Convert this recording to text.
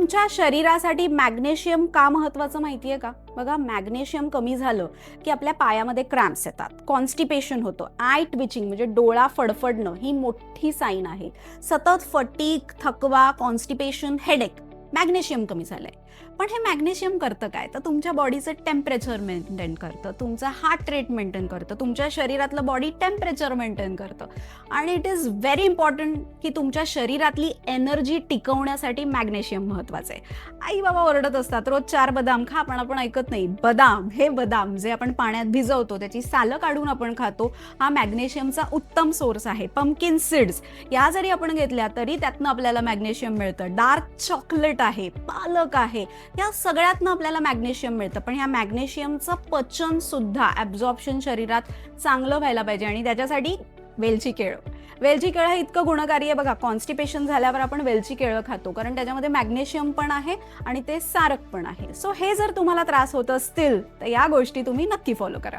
तुमच्या शरीरासाठी मॅग्नेशियम का महत्वाचं माहितीये का? बघा, मॅग्नेशियम कमी झालं की आपल्या पायामध्ये क्रॅम्प्स येतात, कॉन्स्टिपेशन होतं, आय ट्विचिंग म्हणजे डोळा फडफडणं ही मोठी साईन आहे. सतत फटीग, थकवा, कॉन्स्टिपेशन, हेडेक, मॅग्नेशियम कमी झालंय. पण हे मॅग्नेशियम करतं काय? तर तुमच्या बॉडीचं टेम्परेचर मेंटेन करतं, तुमचा हार्ट रेट मेंटेन करतं, तुमच्या शरीरातलं बॉडी टेम्परेचर मेंटेन करतं. आणि इट इज व्हेरी इम्पॉर्टंट की तुमच्या शरीरातली एनर्जी टिकवण्यासाठी मॅग्नेशियम महत्वाचं आहे. आई बाबा ओरडत असतात, रोज 4 बदाम खा, पण आपण ऐकत नाही. बदाम, हे बदाम जे आपण पाण्यात भिजवतो, त्याची सालं काढून आपण खातो, हा मॅग्नेशियमचा उत्तम सोर्स आहे. पंपकिन सीड्स या जरी आपण घेतल्या तरी त्यातनं आपल्याला मॅग्नेशियम मिळतं. डार्क चॉकलेट आहे, पालक आहे, या सगळ्यातनं आपल्याला मॅग्नेशियम मिळतं. पण ह्या मॅग्नेशियमचं पचन सुद्धा, ॲब्झॉर्प्शन शरीरात चांगलं व्हायला पाहिजे आणि त्याच्यासाठी वेलची केळं. वेलची केळं हे इतकं गुणकारी आहे बघा. कॉन्स्टिपेशन झाल्यावर आपण वेलची केळं खातो कारण त्याच्यामध्ये मॅग्नेशियम पण आहे आणि ते सारक पण आहे. सो हे जर तुम्हाला त्रास होत असतील तर या गोष्टी तुम्ही नक्की फॉलो करा.